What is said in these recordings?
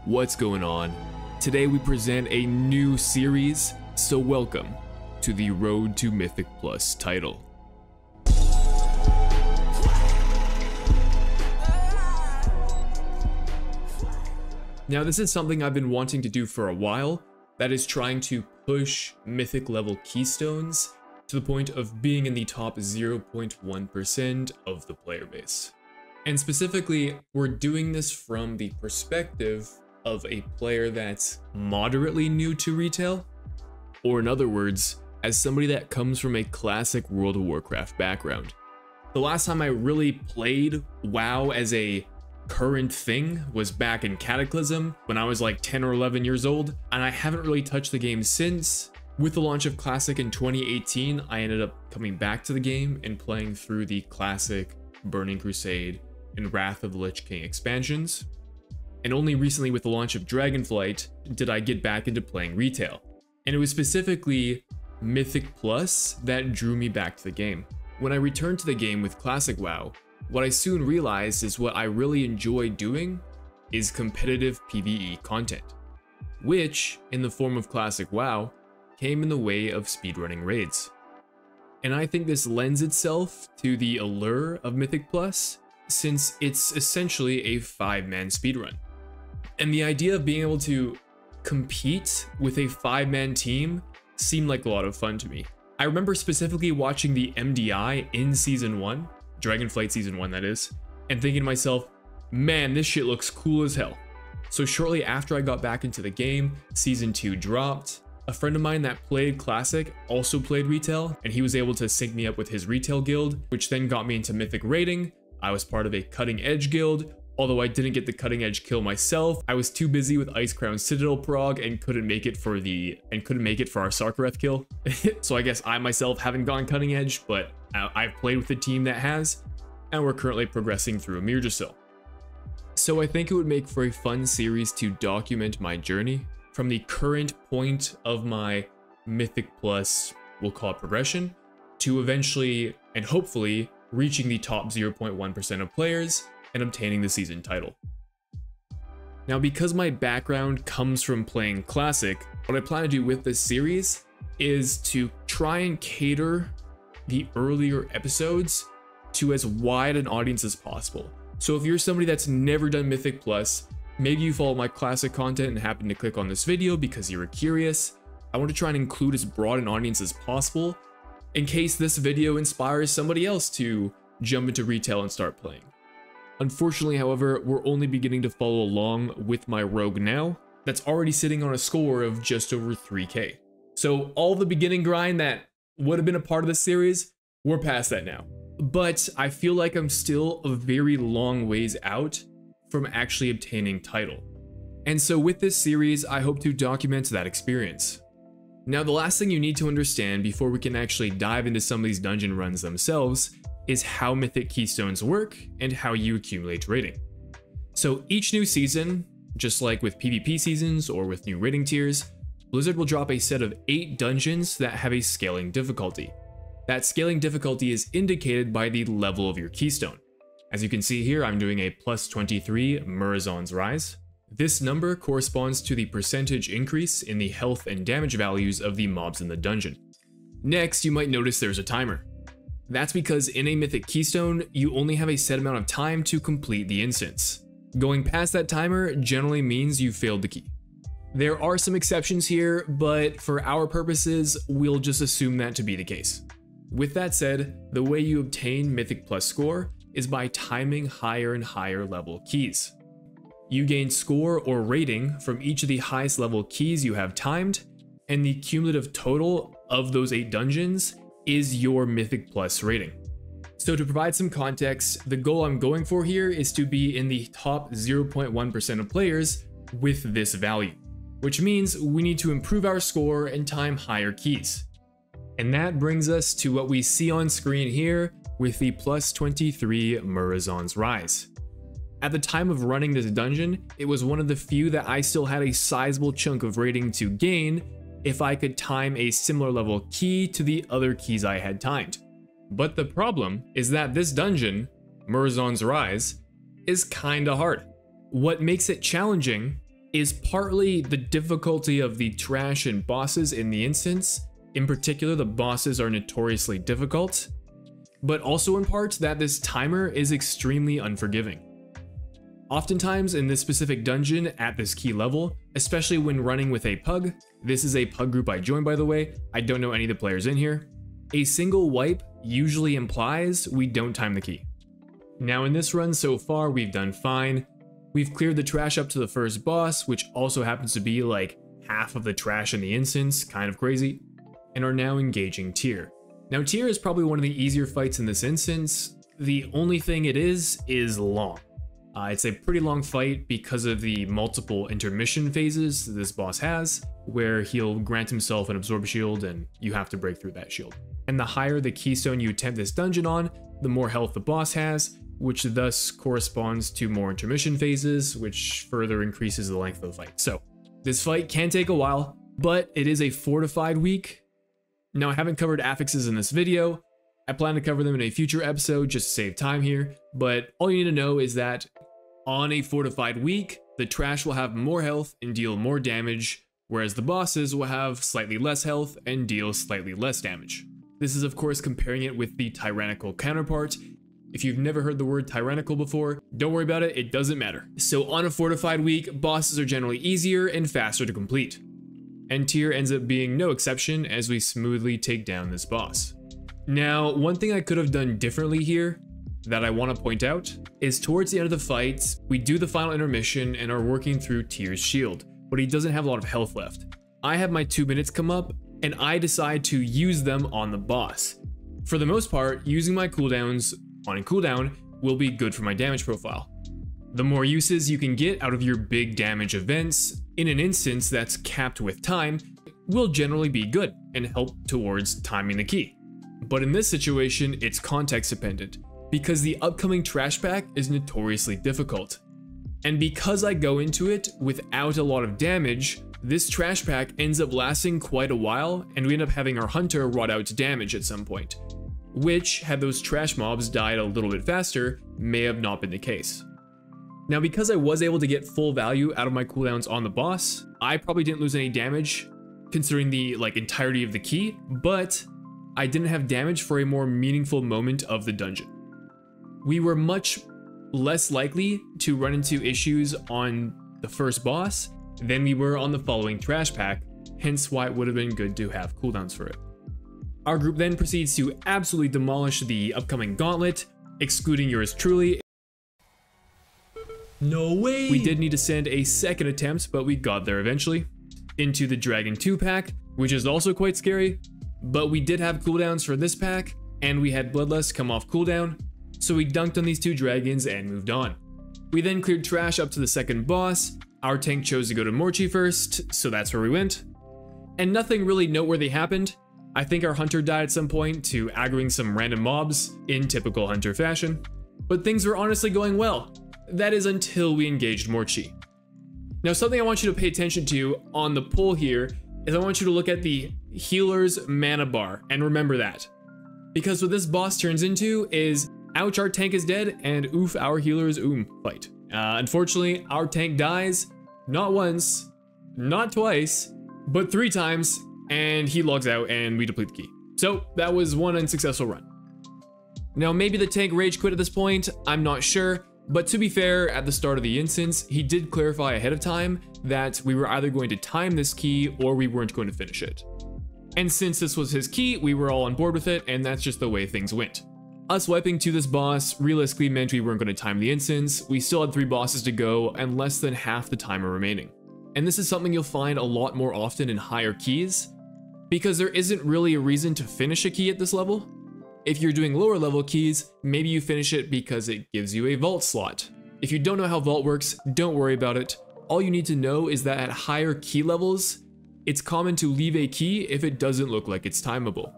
What's going on? Today we present a new series, so welcome to the Road to Mythic Plus title. Now this is something I've been wanting to do for a while, that is trying to push Mythic level keystones to the point of being in the top 0.1% of the player base. And specifically, we're doing this from the perspective of a player that's moderately new to retail, or in other words, as somebody that comes from a classic World of Warcraft background. The last time I really played WoW as a current thing was back in Cataclysm when I was like 10 or 11 years old, and I haven't really touched the game since. With the launch of Classic in 2018, I ended up coming back to the game and playing through the Classic, Burning Crusade, and Wrath of the Lich King expansions. And only recently with the launch of Dragonflight did I get back into playing retail. And it was specifically Mythic Plus that drew me back to the game. When I returned to the game with Classic WoW, what I soon realized is what I really enjoy doing is competitive PvE content, which, in the form of Classic WoW, came in the way of speedrunning raids. And I think this lends itself to the allure of Mythic Plus, since it's essentially a 5-man speedrun. And the idea of being able to compete with a 5-man team seemed like a lot of fun to me. I remember specifically watching the MDI in Season 1, Dragonflight Season 1 that is, and thinking to myself, man, this shit looks cool as hell. So shortly after I got back into the game, Season 2 dropped. A friend of mine that played Classic also played retail, and he was able to sync me up with his retail guild, which then got me into Mythic raiding. I was part of a cutting edge guild. Although I didn't get the cutting edge kill myself, I was too busy with Ice Crown Citadel prog and couldn't make it for our Sarkareth kill. So I guess I myself haven't gone cutting edge, but I've played with a team that has, and we're currently progressing through Amirjasil. So I think it would make for a fun series to document my journey from the current point of my Mythic Plus, we'll call it progression, to eventually and hopefully reaching the top 0.1% of players and obtaining the season title. Now, because my background comes from playing Classic, what I plan to do with this series is to try and cater the earlier episodes to as wide an audience as possible. So if you're somebody that's never done Mythic Plus, maybe you follow my Classic content and happen to click on this video because you were curious, I want to try and include as broad an audience as possible in case this video inspires somebody else to jump into retail and start playing. Unfortunately, however, we're only beginning to follow along with my rogue now, that's already sitting on a score of just over 3k. So all the beginning grind that would have been a part of the series, we're past that now. But I feel like I'm still a very long ways out from actually obtaining title. And so with this series, I hope to document that experience. Now, the last thing you need to understand before we can actually dive into some of these dungeon runs themselves is how Mythic Keystones work and how you accumulate rating. So each new season, just like with PvP seasons or with new rating tiers, Blizzard will drop a set of 8 dungeons that have a scaling difficulty. That scaling difficulty is indicated by the level of your keystone. As you can see here, I'm doing a plus 23 Murazon's Rise. This number corresponds to the percentage increase in the health and damage values of the mobs in the dungeon. Next, you might notice there's a timer. That's because in a Mythic Keystone, you only have a set amount of time to complete the instance. Going past that timer generally means you failed the key. There are some exceptions here, but for our purposes, we'll just assume that to be the case. With that said, the way you obtain Mythic Plus score is by timing higher and higher level keys. You gain score or rating from each of the highest level keys you have timed, and the cumulative total of those 8 dungeons is your Mythic Plus rating. So to provide some context, the goal I'm going for here is to be in the top 0.1% of players with this value, which means we need to improve our score and time higher keys. And that brings us to what we see on screen here with the plus 23 Murazon's Rise. At the time of running this dungeon, it was one of the few that I still had a sizable chunk of rating to gain if I could time a similar level key to the other keys I had timed. But the problem is that this dungeon, Murazon's Rise, is kinda hard. What makes it challenging is partly the difficulty of the trash and bosses in the instance. In particular, the bosses are notoriously difficult, but also in part that this timer is extremely unforgiving. Oftentimes in this specific dungeon at this key level, especially when running with a pug, this is a pug group I joined by the way, I don't know any of the players in here, a single wipe usually implies we don't time the key. Now in this run so far we've done fine. We've cleared the trash up to the first boss, which also happens to be like half of the trash in the instance, kind of crazy, and are now engaging Tyr. Now Tyr is probably one of the easier fights in this instance. The only thing it is long. It's a pretty long fight because of the multiple intermission phases this boss has, where he'll grant himself an absorb shield and you have to break through that shield. And the higher the keystone you attempt this dungeon on, the more health the boss has, which thus corresponds to more intermission phases, which further increases the length of the fight. So this fight can take a while, but it is a fortified week. Now I haven't covered affixes in this video. I plan to cover them in a future episode just to save time here, but all you need to know is that on a fortified week, the trash will have more health and deal more damage, whereas the bosses will have slightly less health and deal slightly less damage. This is of course comparing it with the tyrannical counterpart. If you've never heard the word tyrannical before, don't worry about it, it doesn't matter. So on a fortified week, bosses are generally easier and faster to complete. And Tyr ends up being no exception as we smoothly take down this boss. Now, one thing I could have done differently here that I want to point out is towards the end of the fight, we do the final intermission and are working through Tyr's shield, but he doesn't have a lot of health left. I have my 2 minutes come up and I decide to use them on the boss. For the most part, using my cooldowns on a cooldown will be good for my damage profile. The more uses you can get out of your big damage events in an instance that's capped with time will generally be good and help towards timing the key. But in this situation, it's context dependent, because the upcoming trash pack is notoriously difficult. And because I go into it without a lot of damage, this trash pack ends up lasting quite a while and we end up having our hunter rot out to damage at some point, which, had those trash mobs died a little bit faster, may have not been the case. Now because I was able to get full value out of my cooldowns on the boss, I probably didn't lose any damage considering the entirety of the key, but I didn't have damage for a more meaningful moment of the dungeon. We were much less likely to run into issues on the first boss than we were on the following trash pack, hence why it would have been good to have cooldowns for it. Our group then proceeds to absolutely demolish the upcoming gauntlet, excluding yours truly. No way! We did need to send a second attempt, but we got there eventually. Into the Dragon 2 pack, which is also quite scary, but we did have cooldowns for this pack, and we had Bloodlust come off cooldown, so we dunked on these two dragons and moved on. We then cleared trash up to the second boss. Our tank chose to go to Morchi first, so that's where we went. And nothing really noteworthy happened. I think our hunter died at some point to aggroing some random mobs in typical hunter fashion, but things were honestly going well. That is until we engaged Morchi. Now something I want you to pay attention to on the poll here is I want you to look at the healer's mana bar and remember that. Because what this boss turns into is ouch, our tank is dead, and oof, our healer is fight. Unfortunately, our tank dies not once, not twice, but 3 times, and he logs out and we deplete the key. So that was one unsuccessful run. Now maybe the tank rage quit at this point, I'm not sure, but to be fair, at the start of the instance, he did clarify ahead of time that we were either going to time this key or we weren't going to finish it. And since this was his key, we were all on board with it, and that's just the way things went. Us wiping to this boss realistically meant we weren't going to time the instance. We still had 3 bosses to go and less than half the timer remaining. And this is something you'll find a lot more often in higher keys, because there isn't really a reason to finish a key at this level. If you're doing lower level keys, maybe you finish it because it gives you a vault slot. If you don't know how vault works, don't worry about it. All you need to know is that at higher key levels, it's common to leave a key if it doesn't look like it's timeable.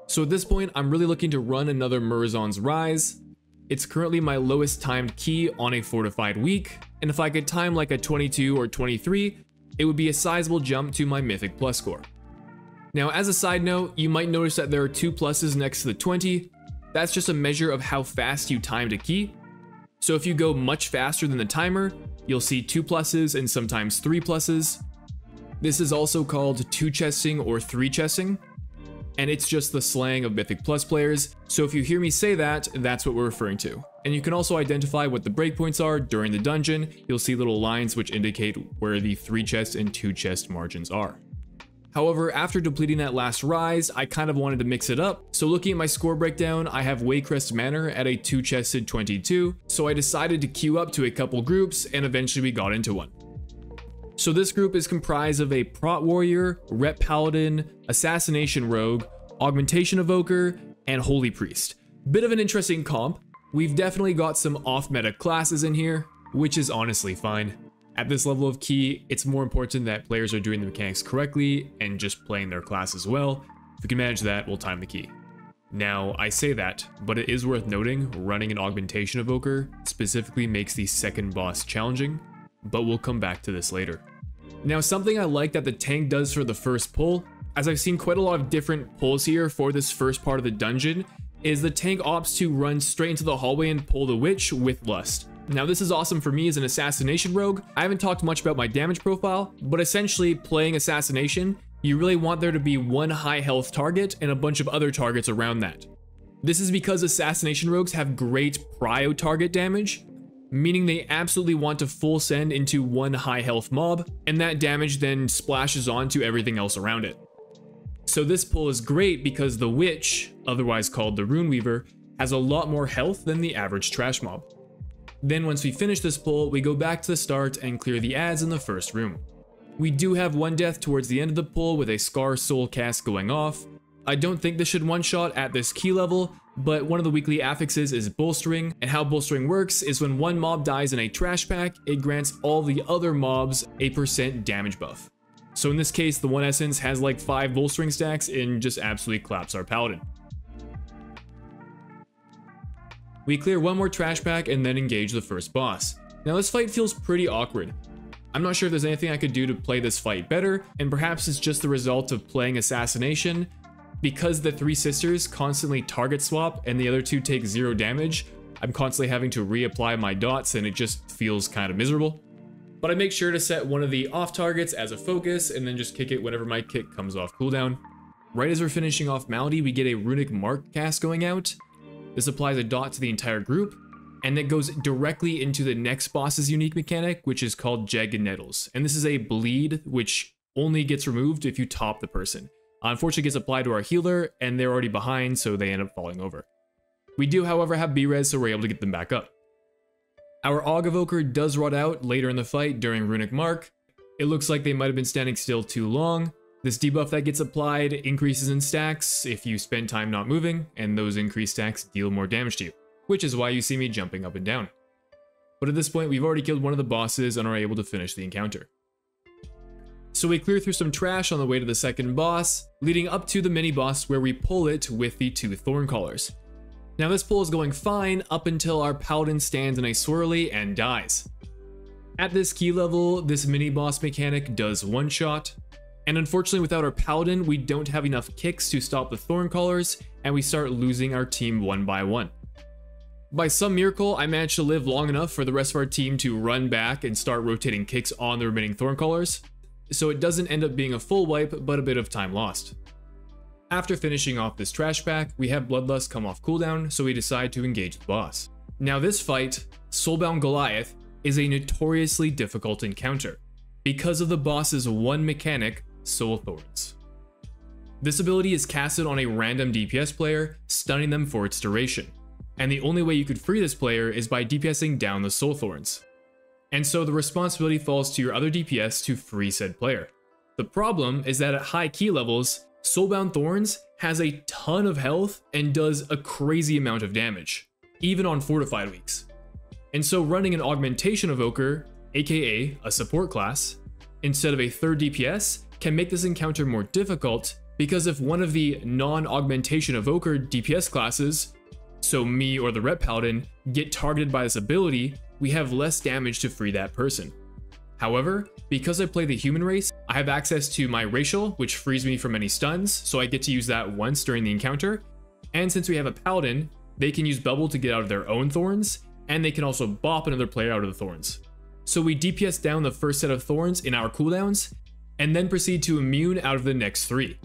So at this point, I'm really looking to run another Murazon's Rise. It's currently my lowest timed key on a fortified week, and if I could time like a 22 or 23, it would be a sizable jump to my Mythic plus score. Now as a side note, you might notice that there are 2 pluses next to the 20. That's just a measure of how fast you timed a key. So if you go much faster than the timer, you'll see 2 pluses and sometimes 3 pluses. This is also called 2 chesting or 3 chesting, and it's just the slang of Mythic Plus players, so if you hear me say that, that's what we're referring to. And you can also identify what the breakpoints are during the dungeon. You'll see little lines which indicate where the 3 chest and 2 chest margins are. However, after depleting that last rise, I kind of wanted to mix it up, so looking at my score breakdown, I have Waycrest Manor at a 2-chested 22, so I decided to queue up to a couple groups, and eventually we got into one. So this group is comprised of a Prot Warrior, Rep Paladin, Assassination Rogue, Augmentation Evoker, and Holy Priest. Bit of an interesting comp. We've definitely got some off-meta classes in here, which is honestly fine. At this level of key, it's more important that players are doing the mechanics correctly and just playing their class as well. If we can manage that, we'll time the key. Now, I say that, but it is worth noting running an Augmentation Evoker specifically makes the second boss challenging, but we'll come back to this later. Now, something I like that the tank does for the first pull, as I've seen quite a lot of different pulls here for this first part of the dungeon, is the tank opts to run straight into the hallway and pull the witch with Lust. Now this is awesome for me as an Assassination Rogue. I haven't talked much about my damage profile, but essentially playing Assassination, you really want there to be one high health target and a bunch of other targets around that. This is because Assassination Rogues have great prio target damage, meaning they absolutely want to full send into one high health mob, and that damage then splashes onto everything else around it. So this pull is great because the witch, otherwise called the Rune Weaver, has a lot more health than the average trash mob. Then once we finish this pull, we go back to the start and clear the ads in the first room. We do have one death towards the end of the pull with a Scar Soul cast going off. I don't think this should one-shot at this key level, but one of the weekly affixes is bolstering, and how bolstering works is when one mob dies in a trash pack, it grants all the other mobs a % damage buff. So in this case, the one essence has like 5 bolstering stacks and just absolutely claps our paladin. We clear one more trash pack and then engage the first boss. Now this fight feels pretty awkward. I'm not sure if there's anything I could do to play this fight better, and perhaps it's just the result of playing Assassination. Because the 3 sisters constantly target swap and the other 2 take 0 damage, I'm constantly having to reapply my dots and it just feels kind of miserable. But I make sure to set one of the off targets as a focus and then just kick it whenever my kick comes off cooldown. Right as we're finishing off Malady, we get a Runic Mark cast going out. This applies a dot to the entire group, and it goes directly into the next boss's unique mechanic, which is called Jagged Nettles. And this is a bleed, which only gets removed if you top the person. Unfortunately, it gets applied to our healer, and they're already behind, so they end up falling over. We do, however, have B-res, so we're able to get them back up. Our Aug Evoker does rot out later in the fight during Runic Mark. It looks like they might have been standing still too long. This debuff that gets applied increases in stacks if you spend time not moving, and those increased stacks deal more damage to you, which is why you see me jumping up and down. But at this point, we've already killed one of the bosses and are able to finish the encounter. So we clear through some trash on the way to the second boss, leading up to the mini boss where we pull it with the 2 Thorncallers. Now this pull is going fine up until our paladin stands in a swirly and dies. At this key level, this mini boss mechanic does one shot, and unfortunately without our paladin, we don't have enough kicks to stop the Thorncallers, and we start losing our team one by one. By some miracle, I managed to live long enough for the rest of our team to run back and start rotating kicks on the remaining Thorncallers, so it doesn't end up being a full wipe, but a bit of time lost. After finishing off this trash pack, we have Bloodlust come off cooldown, so we decide to engage the boss. Now this fight, Soulbound Goliath, is a notoriously difficult encounter, because of the boss's one mechanic, Soul Thorns. This ability is casted on a random DPS player, stunning them for its duration, and the only way you could free this player is by DPSing down the Soul Thorns. And so the responsibility falls to your other DPS to free said player. The problem is that at high key levels, Soulbound Thorns has a ton of health and does a crazy amount of damage, even on fortified weeks. And so running an Augmentation Evoker, aka a support class, instead of a 3rd DPS can make this encounter more difficult, because if one of the non-Augmentation Evoker DPS classes, so me or the Rep Paladin, get targeted by this ability, we have less damage to free that person. However, because I play the human race, I have access to my racial, which frees me from any stuns, so I get to use that once during the encounter. And since we have a paladin, they can use bubble to get out of their own thorns, and they can also bop another player out of the thorns. So we DPS down the first set of thorns in our cooldowns, and then proceed to immune out of the next 3.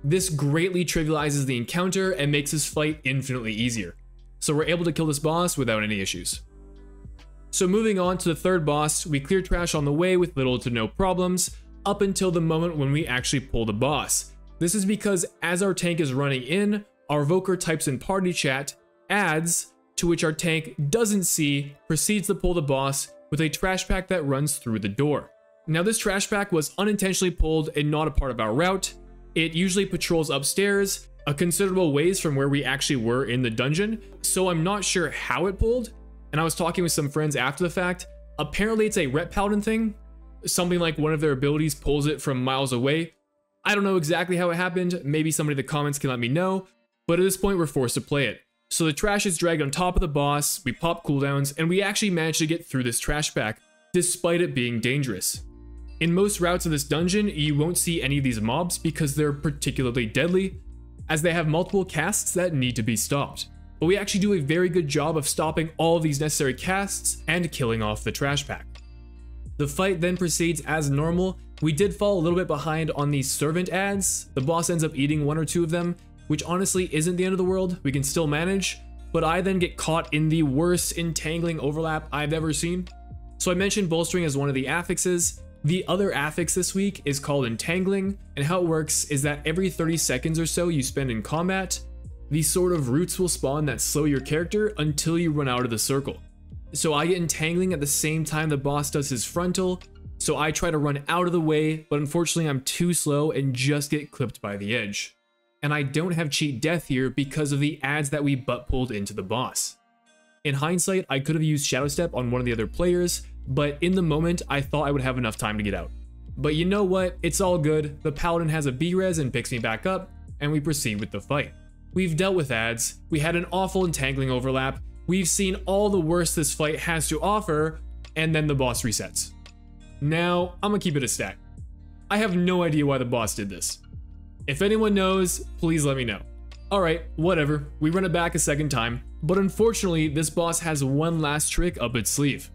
This greatly trivializes the encounter and makes this fight infinitely easier. So we're able to kill this boss without any issues. So moving on to the third boss, we clear trash on the way with little to no problems, up until the moment when we actually pull the boss. This is because as our tank is running in, our Evoker types in party chat, adds, to which our tank doesn't see, proceeds to pull the boss with a trash pack that runs through the door. Now this trash pack was unintentionally pulled and not a part of our route. It usually patrols upstairs, a considerable ways from where we actually were in the dungeon, so I'm not sure how it pulled, and I was talking with some friends after the fact. Apparently it's a Ret Paladin thing, something like one of their abilities pulls it from miles away. I don't know exactly how it happened, maybe somebody in the comments can let me know, but at this point we're forced to play it. So the trash is dragged on top of the boss, we pop cooldowns, and we actually managed to get through this trash pack, despite it being dangerous. In most routes of this dungeon, you won't see any of these mobs because they're particularly deadly, as they have multiple casts that need to be stopped. But we actually do a very good job of stopping all of these necessary casts and killing off the trash pack. The fight then proceeds as normal. We did fall a little bit behind on these servant ads. The boss ends up eating 1 or 2 of them, which honestly isn't the end of the world. We can still manage, but I then get caught in the worst entangling overlap I've ever seen. So I mentioned bolstering as one of the affixes. The other affix this week is called entangling, and how it works is that every 30 seconds or so you spend in combat, these sort of roots will spawn that slow your character until you run out of the circle. So I get entangling at the same time the boss does his frontal, so I try to run out of the way, but unfortunately I'm too slow and just get clipped by the edge. And I don't have cheat death here because of the ads that we butt pulled into the boss. In hindsight, I could have used Shadow Step on one of the other players, but in the moment, I thought I would have enough time to get out. But you know what? It's all good. The Paladin has a B-res and picks me back up, and we proceed with the fight. We've dealt with ads, we had an awful entangling overlap, we've seen all the worst this fight has to offer, and then the boss resets. Now, I'm gonna keep it a stat. I have no idea why the boss did this. If anyone knows, please let me know. Alright, whatever, we run it back a second time, but unfortunately, this boss has one last trick up its sleeve.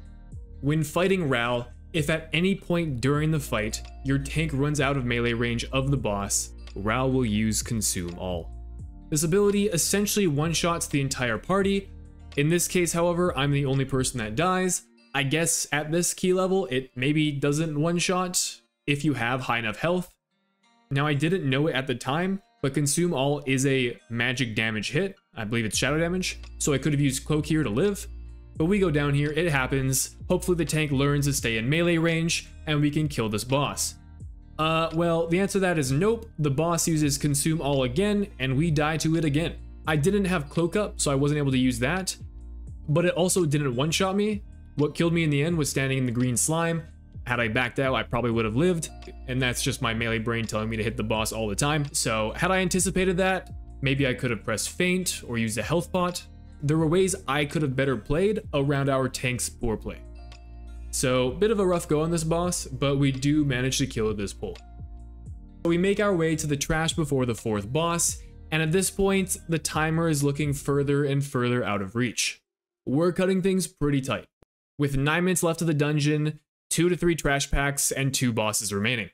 When fighting Ral, if at any point during the fight, your tank runs out of melee range of the boss, Ral will use Consume All. This ability essentially one-shots the entire party. In this case, however, I'm the only person that dies. I guess at this key level, it maybe doesn't one-shot if you have high enough health. Now, I didn't know it at the time, but Consume All is a magic damage hit. I believe it's shadow damage, so I could have used Cloak here to live. But we go down here, it happens. Hopefully the tank learns to stay in melee range, and we can kill this boss. Well, the answer to that is nope. The boss uses Consume All again, and we die to it again. I didn't have Cloak up, so I wasn't able to use that. But it also didn't one-shot me. What killed me in the end was standing in the green slime. Had I backed out, I probably would have lived, and that's just my melee brain telling me to hit the boss all the time. So had I anticipated that, maybe I could have pressed feint or used a health pot. There were ways I could have better played around our tank's poor play. So, bit of a rough go on this boss, but we do manage to kill this pull. We make our way to the trash before the 4th boss, and at this point, the timer is looking further and further out of reach. We're cutting things pretty tight, with 9 minutes left of the dungeon, 2 to 3 trash packs, and 2 bosses remaining.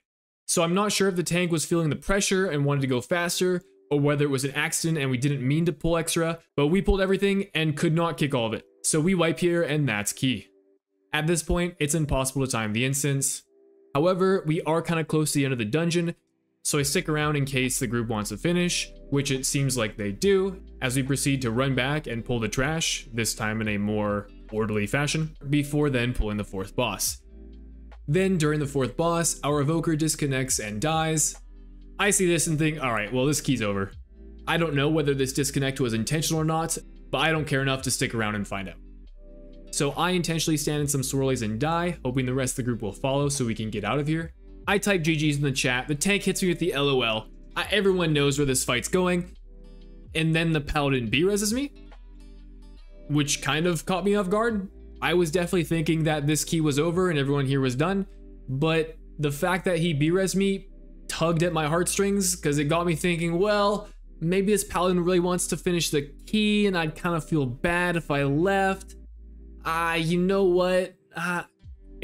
So I'm not sure if the tank was feeling the pressure and wanted to go faster, or whether it was an accident and we didn't mean to pull extra, but we pulled everything and could not kick all of it. So we wipe here, and that's key. At this point, it's impossible to time the instance. However, we are kind of close to the end of the dungeon, so I stick around in case the group wants to finish, which it seems like they do, as we proceed to run back and pull the trash, this time in a more orderly fashion, before then pulling the 4th boss. Then, during the 4th boss, our Evoker disconnects and dies. I see this and think, alright, well this key's over. I don't know whether this disconnect was intentional or not, but I don't care enough to stick around and find out. So I intentionally stand in some swirlies and die, hoping the rest of the group will follow so we can get out of here. I type GG's in the chat, the tank hits me with the LOL, everyone knows where this fight's going, and then the Paladin B-reses me? Which kind of caught me off guard. I was definitely thinking that this key was over and everyone here was done, but the fact that he B-res me tugged at my heartstrings because it got me thinking, well, maybe this Paladin really wants to finish the key and I'd kind of feel bad if I left. You know what?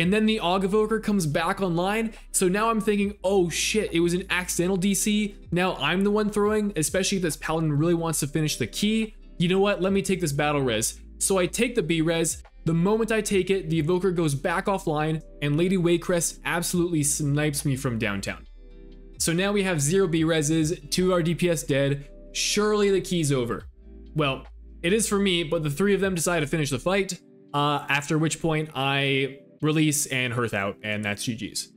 And then the Og Evoker comes back online. So now I'm thinking, oh shit, it was an accidental DC. Now I'm the one throwing, especially if this Paladin really wants to finish the key. You know what? Let me take this battle res. So I take the B res. The moment I take it, the Evoker goes back offline and Lady Waycrest absolutely snipes me from downtown. So now we have 0 B reses, 2 our DPS dead. Surely the key's over. Well, it is for me, but the 3 of them decide to finish the fight. After which point I release and hearth out, and that's GG's.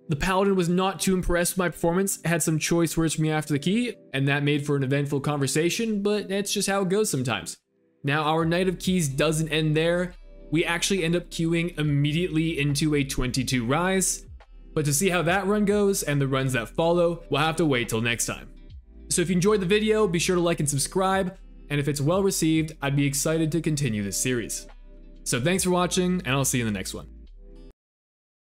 The Paladin was not too impressed with my performance, had some choice words for me after the key, and that made for an eventful conversation, but that's just how it goes sometimes. Now our Night of Keys doesn't end there. We actually end up queuing immediately into a 22 rise, but to see how that run goes and the runs that follow, we'll have to wait till next time. So if you enjoyed the video, be sure to like and subscribe, and if it's well received, I'd be excited to continue this series. So thanks for watching, and I'll see you in the next one.